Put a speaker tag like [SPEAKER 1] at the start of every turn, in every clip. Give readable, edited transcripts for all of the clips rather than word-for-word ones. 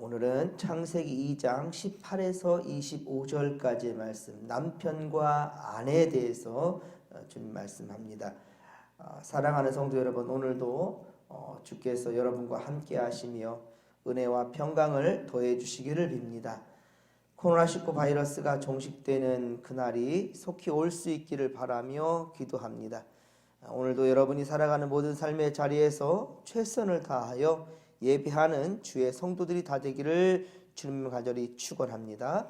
[SPEAKER 1] 오늘은 창세기 2장 18에서 25절까지의 말씀, 남편과 아내에 대해서 주님 말씀합니다. 사랑하는 성도 여러분, 오늘도 주께서 여러분과 함께 하시며 은혜와 평강을 더해 주시기를 빕니다. 코로나19 바이러스가 종식되는 그날이 속히 올 수 있기를 바라며 기도합니다. 오늘도 여러분이 살아가는 모든 삶의 자리에서 최선을 다하여 예배하는 주의 성도들이 다 되기를 주님 간절히 축원합니다.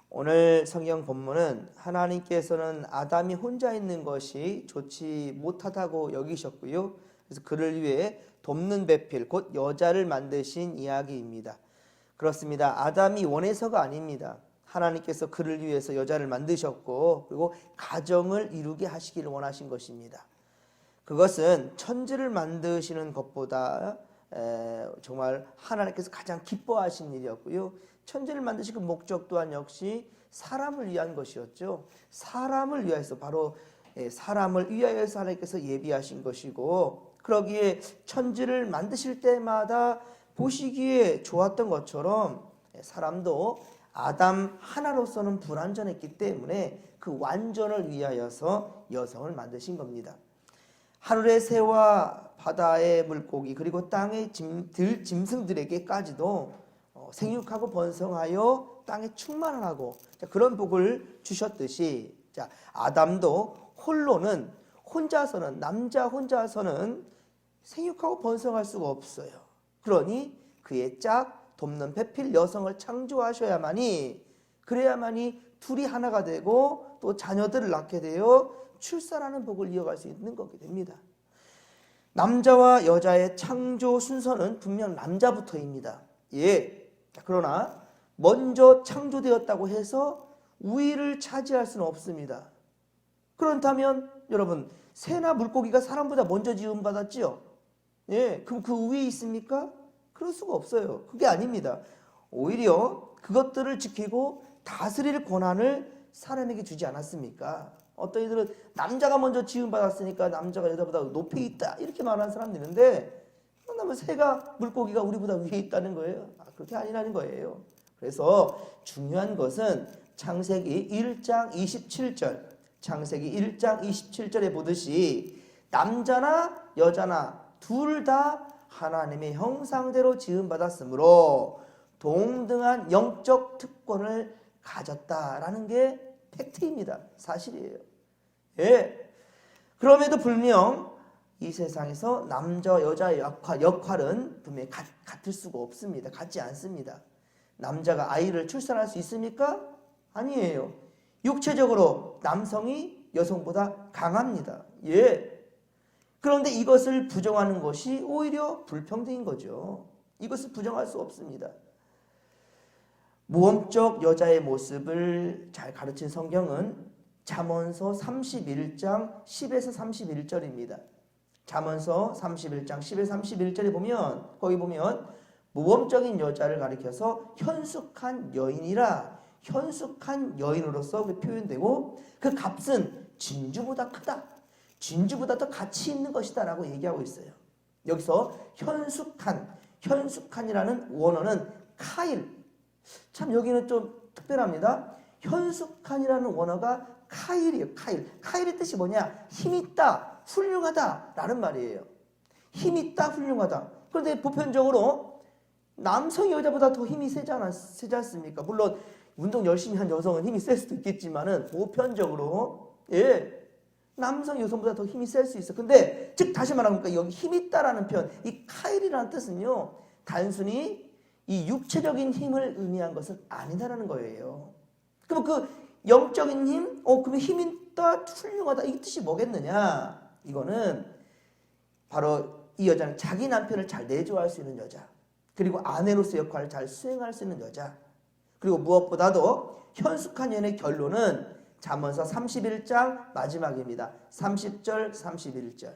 [SPEAKER 1] 오늘 성경 본문은 하나님께서는 아담이 혼자 있는 것이 좋지 못하다고 여기셨고요. 그래서 그를 위해 돕는 배필, 곧 여자를 만드신 이야기입니다. 그렇습니다. 아담이 원해서가 아닙니다. 하나님께서 그를 위해서 여자를 만드셨고 그리고 가정을 이루게 하시기를 원하신 것입니다. 그것은 천지를 만드시는 것보다 정말 하나님께서 가장 기뻐하신 일이었고요. 천지를 만드신 그 목적 또한 역시 사람을 위한 것이었죠. 사람을 위하여서, 바로 사람을 위하여서 하나님께서 예비하신 것이고, 그러기에 천지를 만드실 때마다 보시기에 좋았던 것처럼 사람도 아담 하나로서는 불완전했기 때문에 그 완전을 위하여서 여성을 만드신 겁니다. 하늘의 새와 바다의 물고기 그리고 땅의 짐승들에게까지도 생육하고 번성하여 땅에 충만하고 그런 복을 주셨듯이, 아담도 혼자서는, 남자 혼자서는 생육하고 번성할 수가 없어요. 그러니 그의 짝 돕는 배필 여성을 창조하셔야만이, 그래야만이 둘이 하나가 되고 또 자녀들을 낳게 되어 출산하는 복을 이어갈 수 있는 거게 됩니다. 남자와 여자의 창조 순서는 분명 남자부터입니다. 그러나 먼저 창조되었다고 해서 우위를 차지할 수는 없습니다. 그렇다면 여러분, 새나 물고기가 사람보다 먼저 지음받았지요? 그럼 그 우위에 있습니까? 그럴 수가 없어요. 그게 아닙니다. 오히려 그것들을 지키고 다스릴 권한을 사람에게 주지 않았습니까? 어떤 이들은 남자가 먼저 지음받았으니까 남자가 여자보다 높이 있다 이렇게 말하는 사람도 있는데, 그러면 새가, 물고기가 우리보다 위에 있다는 거예요? 그렇게 아니라는 거예요. 그래서 중요한 것은 창세기 1장 27절, 창세기 1장 27절에 보듯이 남자나 여자나 둘 다 하나님의 형상대로 지음받았으므로 동등한 영적 특권을 가졌다라는 게 팩트입니다. 사실이에요. 그럼에도 불명 이 세상에서 남자 여자의 역할은 분명히 같을 수가 없습니다. 같지 않습니다. 남자가 아이를 출산할 수 있습니까? 아니에요. 육체적으로 남성이 여성보다 강합니다. 그런데 이것을 부정하는 것이 오히려 불평등인 거죠. 이것을 부정할 수 없습니다. 모험적 여자의 모습을 잘 가르친 성경은 잠언서 31장 10에서 31절입니다. 잠언서 31장 10에서 31절에 보면, 거기 보면 모험적인 여자를 가리켜서 현숙한 여인이라, 현숙한 여인으로서 표현되고 그 값은 진주보다 크다, 진주보다 더 가치 있는 것이다 라고 얘기하고 있어요. 여기서 현숙한이라는 원어는 카일, 참 여기는 좀 특별합니다. 현숙한이라는 원어가 카일이에요. 카일의 뜻이 뭐냐? 힘있다, 훌륭하다 라는 말이에요. 힘있다, 훌륭하다. 그런데 보편적으로 남성이 여자보다 더 힘이 세지 않습니까? 물론 운동 열심히 한 여성은 힘이 셀 수도 있겠지만은 보편적으로 남성이 여성보다 더 힘이 셀 수 있어. 근데 즉 다시 말하면 여기 힘있다라는 표현, 이 카일이라는 뜻은요, 단순히 이 육체적인 힘을 의미한 것은 아니다라는 거예요. 그럼 그 영적인 힘? 그러면 힘 있다, 훌륭하다, 이 뜻이 뭐겠느냐? 이거는 바로 이 여자는 자기 남편을 잘 내조할 수 있는 여자, 그리고 아내로서의 역할을 잘 수행할 수 있는 여자, 그리고 무엇보다도 현숙한 여인의 결론은 잠언서 31장 마지막입니다. 30절, 31절.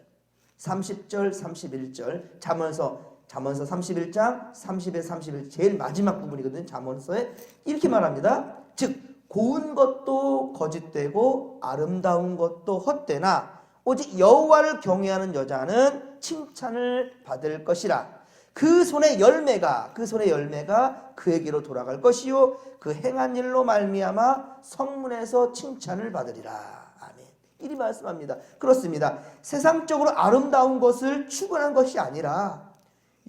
[SPEAKER 1] 30절, 31절. 잠언서 31장 30에 31 제일 마지막 부분이거든요. 잠언서에 이렇게 말합니다. 즉 고운 것도 거짓되고 아름다운 것도 헛되나 오직 여호와를 경외하는 여자는 칭찬을 받을 것이라. 그 손의 열매가 그에게로 돌아갈 것이요 그 행한 일로 말미암아 성문에서 칭찬을 받으리라. 아멘. 이리 말씀합니다. 그렇습니다. 세상적으로 아름다운 것을 추구한 것이 아니라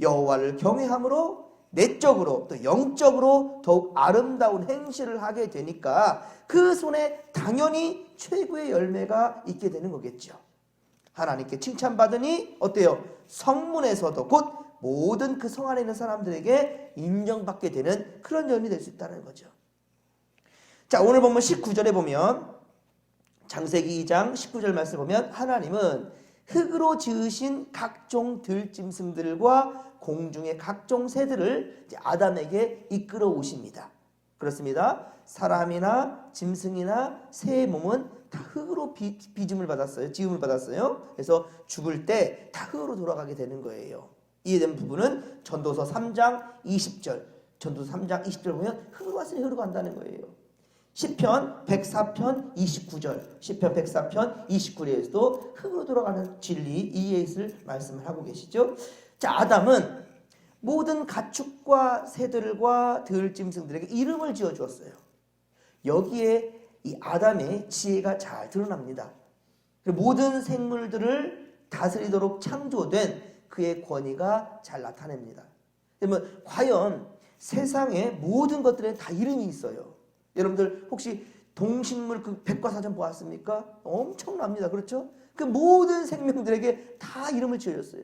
[SPEAKER 1] 여호와를 경외함으로 내적으로 또 영적으로 더욱 아름다운 행실을 하게 되니까 그 손에 당연히 최고의 열매가 있게 되는 거겠죠. 하나님께 칭찬받으니 어때요? 성문에서도 곧 모든 그 성 안에 있는 사람들에게 인정받게 되는 그런 연이 될 수 있다는 거죠. 자, 오늘 보면 19절에 보면 창세기 2장 19절 말씀 보면 하나님은 흙으로 지으신 각종 들짐승들과 공중의 각종 새들을 아담에게 이끌어 오십니다. 그렇습니다. 사람이나 짐승이나 새의 몸은 다 흙으로 지음을 받았어요. 그래서 죽을 때 다 흙으로 돌아가게 되는 거예요. 이해된 부분은 전도서 3장 20절 보면 흙으로 왔으니 흙으로 간다는 거예요. 시편 104편 29절 시편 104편 29절에서도 흙으로 돌아가는 진리 이해를 말씀을 하고 계시죠. 자, 아담은 모든 가축과 새들과 들짐승들에게 이름을 지어 주었어요. 여기에 이 아담의 지혜가 잘 드러납니다. 모든 생물들을 다스리도록 창조된 그의 권위가 잘 나타냅니다. 그러면 과연 세상의 모든 것들에 다 이름이 있어요. 여러분들 혹시 동식물 그 백과사전 보았습니까? 엄청납니다. 그렇죠? 그 모든 생명들에게 다 이름을 지어줬어요.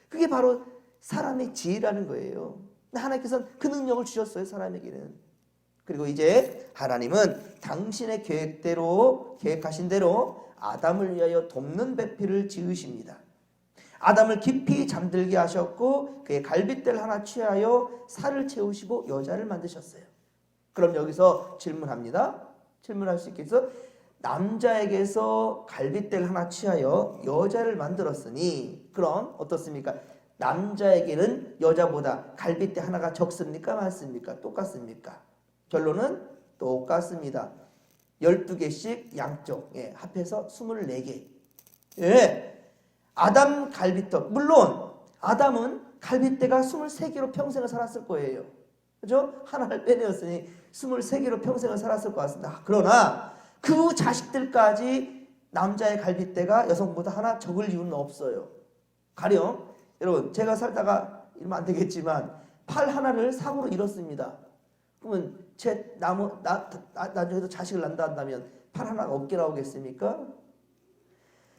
[SPEAKER 1] 그게 바로 사람의 지혜라는 거예요. 하나님께서는 그 능력을 주셨어요. 사람에게는. 그리고 이제 하나님은 당신의 계획하신 대로 아담을 위하여 돕는 배필을 지으십니다. 아담을 깊이 잠들게 하셨고 그의 갈빗대를 하나 취하여 살을 채우시고 여자를 만드셨어요. 그럼 여기서 질문합니다. 질문할 수 있겠어? 남자에게서 갈빗대를 하나 취하여 여자를 만들었으니 그럼 어떻습니까? 남자에게는 여자보다 갈빗대 하나가 적습니까? 많습니까? 똑같습니까? 결론은 똑같습니다. 12개씩 양쪽 합해서 24개. 아담 갈빗대, 물론 아담은 갈빗대가 23개로 평생을 살았을 거예요. 그죠? 하나를 빼내었으니 23개로 평생을 살았을 것 같습니다. 그러나 그 자식들까지 남자의 갈빗대가 여성보다 하나 적을 이유는 없어요. 가령 여러분 제가 살다가 이러면 안 되겠지만 팔 하나를 사고로 잃었습니다. 그러면 나중에도 자식을 낳는다 한다면 팔 하나가 없게 나오겠습니까?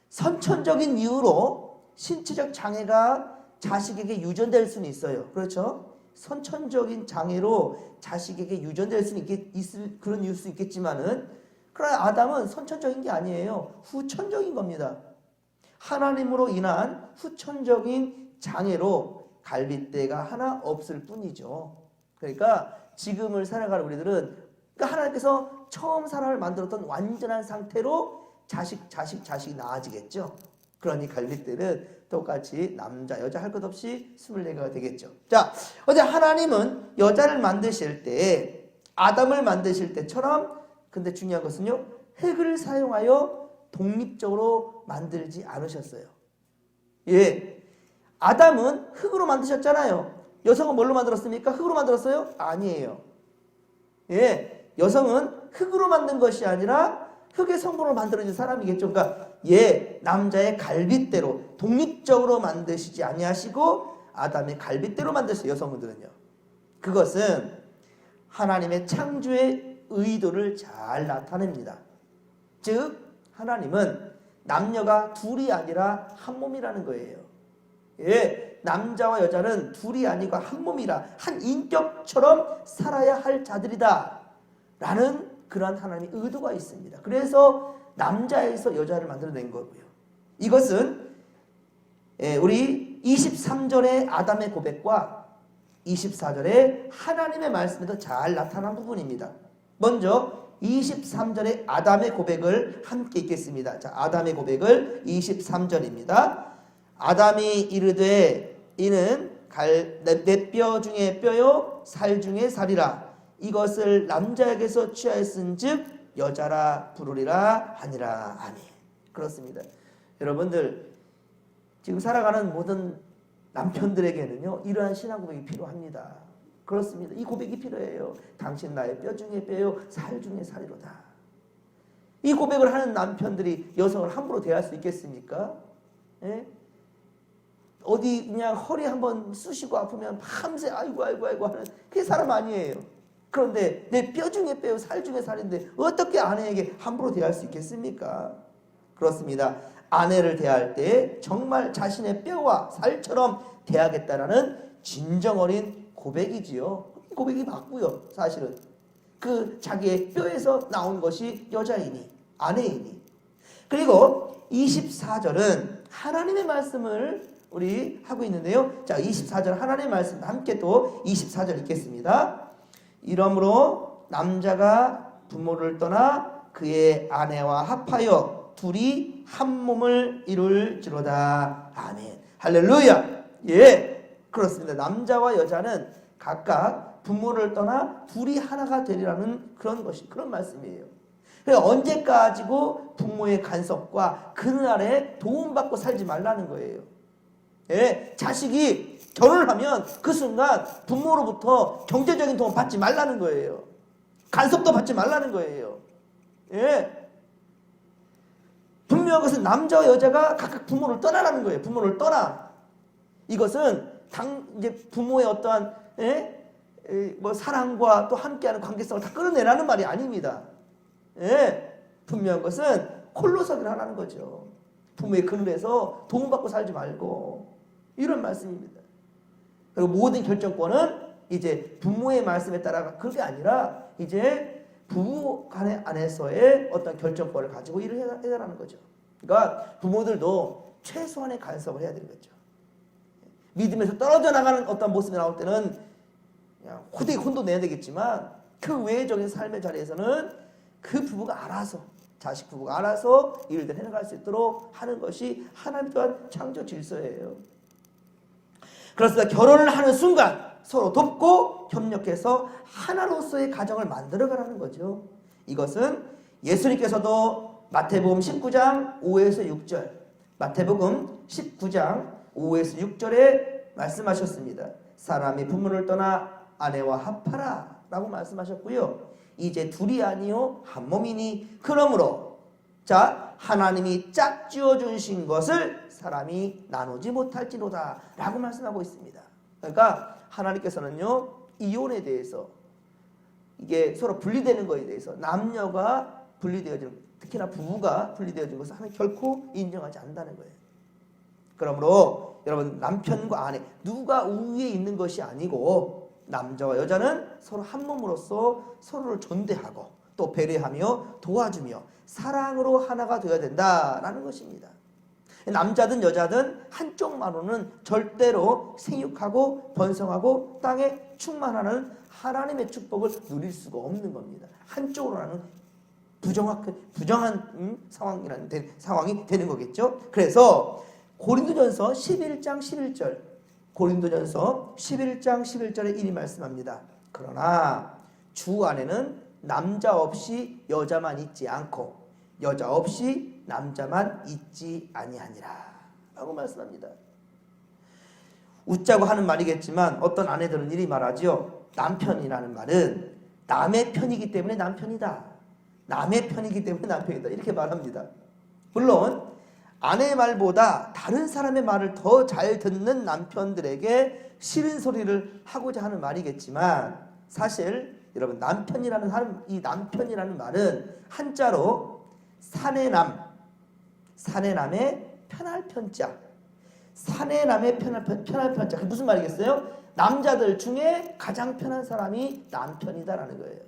[SPEAKER 1] 선천적인 이유로 신체적 장애가 자식에게 유전될 수는 있어요. 그렇죠? 선천적인 장애로 자식에게 유전될 수는 있을 그런 이유일 수 있겠지만은 그러나 아담은 선천적인 게 아니에요. 후천적인 겁니다. 하나님으로 인한 후천적인 장애로 갈빗대가 하나 없을 뿐이죠. 그러니까 지금을 살아가는 우리들은 그러니까 하나님께서 처음 사람을 만들었던 완전한 상태로 자식이 나아지겠죠. 그러니 갈빗대는 똑같이 남자 여자 할 것 없이 24개가 되겠죠. 자, 어제 하나님은 여자를 만드실 때 아담을 만드실 때처럼 근데 중요한 것은요. 흙을 사용하여 독립적으로 만들지 않으셨어요. 아담은 흙으로 만드셨잖아요. 여성은 뭘로 만들었습니까? 흙으로 만들었어요? 아니에요. 여성은 흙으로 만든 것이 아니라 흙의 성분으로 만들어진 사람이겠죠. 그러니까 남자의 갈빗대로 독립적으로 만드시지 아니하시고 아담의 갈빗대로 만드셨어요. 여성들은요. 그것은 하나님의 창조의 의도를 잘 나타냅니다. 즉 하나님은 남녀가 둘이 아니라 한 몸이라는 거예요. 남자와 여자는 둘이 아니고 한 몸이라 한 인격처럼 살아야 할 자들이다 라는 그러한 하나님의 의도가 있습니다. 그래서 남자에서 여자를 만들어낸 거고요. 이것은 우리 23절의 아담의 고백과 24절의 하나님의 말씀에도 잘 나타난 부분입니다. 먼저 23절의 아담의 고백을 함께 읽겠습니다. 자, 아담의 고백을 23절입니다. 아담이 이르되 이는 내 뼈 중에 뼈요 살 중에 살이라 이것을 남자에게서 취하였은즉 여자라 부르리라 하니라. 아멘. 그렇습니다. 여러분들 지금 살아가는 모든 남편들에게는요 이러한 신앙 고백이 필요합니다. 그렇습니다. 이 고백이 필요해요. 당신 나의 뼈 중에 뼈요 살 중에 살이로다. 이 고백을 하는 남편들이 여성을 함부로 대할 수 있겠습니까? 예? 어디 그냥 허리 한번 쑤시고 아프면 밤새 아이고 하는 그게 사람 아니에요. 그런데 내 뼈 중에 뼈요 살 중에 살인데 어떻게 아내에게 함부로 대할 수 있겠습니까? 그렇습니다. 아내를 대할 때 정말 자신의 뼈와 살처럼 대하겠다라는 진정 어린 고백이지요. 고백이 맞고요. 사실은 그 자기의 뼈에서 나온 것이 여자이니 아내이니. 그리고 24절은 하나님의 말씀을 우리 하고 있는데요. 자, 24절 하나님의 말씀 함께 또 24절 읽겠습니다. 이러므로 남자가 부모를 떠나 그의 아내와 합하여 둘이 한 몸을 이룰지로다. 아멘. 할렐루야. 예, 그렇습니다. 남자와 여자는 각각 부모를 떠나 둘이 하나가 되리라는 그런 말씀이에요. 언제까지고 부모의 간섭과 그날에 도움받고 살지 말라는 거예요. 예, 자식이 결혼을 하면 그 순간 부모로부터 경제적인 도움 받지 말라는 거예요. 간섭도 받지 말라는 거예요. 예. 분명한 것은 남자와 여자가 각각 부모를 떠나라는 거예요. 부모를 떠나. 이것은 이제 부모의 어떠한 뭐 사랑과 또 함께하는 관계성을 다 끌어내라는 말이 아닙니다. 예. 분명한 것은 홀로서기를 하라는 거죠. 부모의 그늘에서 도움받고 살지 말고 이런 말씀입니다. 그리고 모든 결정권은 이제 부모의 말씀에 따라 그게 아니라 이제 부부 간의 안에서의 어떤 결정권을 가지고 일을 해라는 거죠. 그러니까 부모들도 최소한의 간섭을 해야 되는 거죠. 믿음에서 떨어져 나가는 어떤 모습이 나올 때는 그냥 호되게 혼도 내야 되겠지만 그 외적인 삶의 자리에서는 그 부부가 알아서 자식 부부가 알아서 일들 해나갈 수 있도록 하는 것이 하나님 또한 창조 질서예요. 그렇습니다. 결혼을 하는 순간 서로 돕고 협력해서 하나로서의 가정을 만들어가라는 거죠. 이것은 예수님께서도 마태복음 19장 5에서 6절, 마태복음 19장 5에서 6절에 말씀하셨습니다. 사람이 부모를 떠나 아내와 합하라 라고 말씀하셨고요. 이제 둘이 아니요 한 몸이니 그러므로 자 하나님이 짝지어 주신 것을 사람이 나누지 못할지로다 라고 말씀하고 있습니다. 그러니까 하나님께서는요 이혼에 대해서 이게 서로 분리되는 것에 대해서 남녀가 분리되어지는 특히나 부부가 분리되어진 것을 하나님 결코 인정하지 않는다는 거예요. 그러므로 여러분 남편과 아내 누가 우위에 있는 것이 아니고 남자와 여자는 서로 한 몸으로서 서로를 존대하고 또 배려하며 도와주며 사랑으로 하나가 되어야 된다라는 것입니다. 남자든 여자든 한쪽만으로는 절대로 생육하고 번성하고 땅에 충만하는 하나님의 축복을 누릴 수가 없는 겁니다. 한쪽으로는 부정한 상황이 되는 거겠죠. 그래서 고린도전서 11장 11절 고린도전서 11장 11절에 이리 말씀합니다. 그러나 주 안에는 남자 없이 여자만 있지 않고 여자 없이 남자만 있지 아니하니라 라고 말씀합니다. 웃자고 하는 말이겠지만 어떤 아내들은 이리 말하죠. 남편이라는 말은 남의 편이기 때문에 남편이다. 남의 편이기 때문에 남편이다. 이렇게 말합니다. 물론 아내의 말보다 다른 사람의 말을 더 잘 듣는 남편들에게 싫은 소리를 하고자 하는 말이겠지만 사실 여러분 이 남편이라는 말은 한자로 사내남의 편할 편자 사내남의 편할 편자 그게 무슨 말이겠어요? 남자들 중에 가장 편한 사람이 남편이다라는 거예요.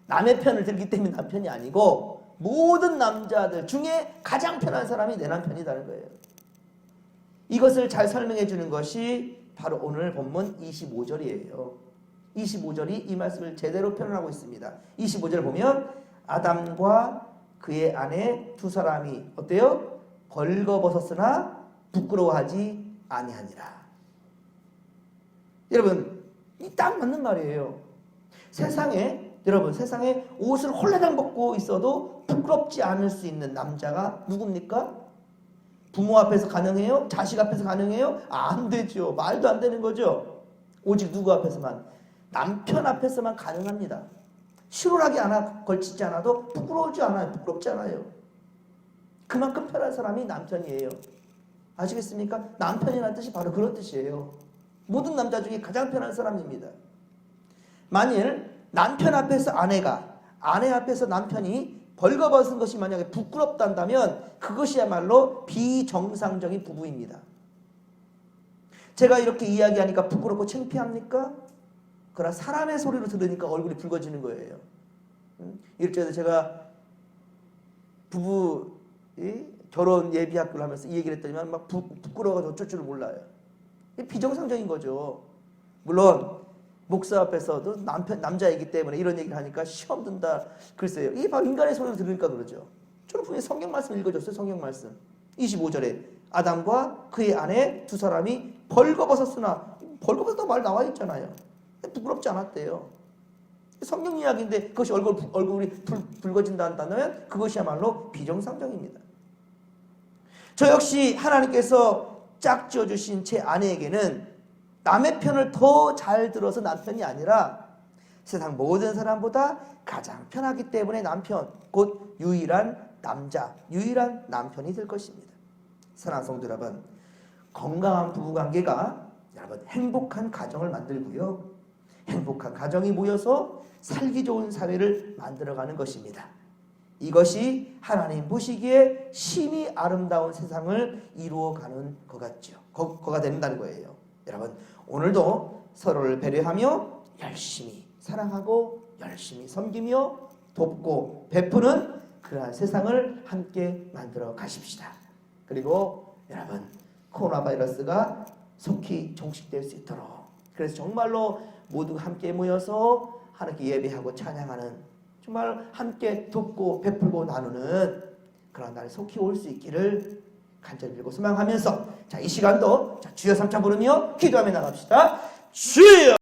[SPEAKER 1] 남의 편을 들기 때문에 남편이 아니고 모든 남자들 중에 가장 편한 사람이 내 남편이라는 거예요. 이것을 잘 설명해 주는 것이 바로 오늘 본문 25절이에요. 25절이 이 말씀을 제대로 표현하고 있습니다. 25절을 보면 아담과 그의 아내 두 사람이 어때요? 벌거벗었으나 부끄러워하지 아니하니라. 여러분 이 딱 맞는 말이에요. 세상에 옷을 홀라당 벗고 있어도 부끄럽지 않을 수 있는 남자가 누굽니까? 부모 앞에서 가능해요? 자식 앞에서 가능해요? 안 되죠. 말도 안 되는 거죠. 오직 누구 앞에서만? 남편 앞에서만 가능합니다. 실오라기 하나 걸치지 않아도 부끄러우지 않아요. 부끄럽지 않아요. 그만큼 편한 사람이 남편이에요. 아시겠습니까? 남편이라는 뜻이 바로 그런 뜻이에요. 모든 남자 중에 가장 편한 사람입니다. 만일 남편 앞에서 아내가, 아내 앞에서 남편이 벌거벗은 것이 만약에 부끄럽단다면 그것이야말로 비정상적인 부부입니다. 제가 이렇게 이야기하니까 부끄럽고 창피합니까? 그러나 사람의 소리로 들으니까 얼굴이 붉어지는 거예요. 일주일에 제가 부부 결혼 예비 학교를 하면서 이 얘기를 했더니만 막 부끄러워서 어쩔 줄을 몰라요. 비정상적인 거죠. 물론 목사 앞에서도 남자이기 때문에 이런 얘기를 하니까 시험 든다. 글쎄요. 이게 바로 인간의 소리를 들으니까 그러죠. 저는 분명히 성경 말씀 읽어줬어요. 성경 말씀. 25절에 아담과 그의 아내 두 사람이 벌거벗었으나 벌거벗었다고 말 나와 있잖아요. 부끄럽지 않았대요. 성경 이야기인데 그것이 얼굴이 붉어진다 한다면 그것이야말로 비정상적입니다. 저 역시 하나님께서 짝지어 주신 제 아내에게는 남의 편을 더 잘 들어서 남편이 아니라 세상 모든 사람보다 가장 편하기 때문에 남편, 곧 유일한 남자, 유일한 남편이 될 것입니다. 사랑하는 성도 여러분, 건강한 부부관계가 여러분 행복한 가정을 만들고요. 행복한 가정이 모여서 살기 좋은 사회를 만들어가는 것입니다. 이것이 하나님 보시기에 심히 아름다운 세상을 이루어가는 것 같죠. 거가 된다는 거예요. 여러분 오늘도 서로를 배려하며 열심히 사랑하고 열심히 섬기며 돕고 베푸는 그러한 세상을 함께 만들어 가십시다. 그리고 여러분 코로나 바이러스가 속히 종식될 수 있도록 그래서 정말로 모두 함께 모여서 하나님께 예배하고 찬양하는 정말 함께 돕고 베풀고 나누는 그런 날이 속히 올 수 있기를 간절히 빌고 소망하면서 자, 이 시간도 주여 삼차 부르며 기도하며 나갑시다. 주여!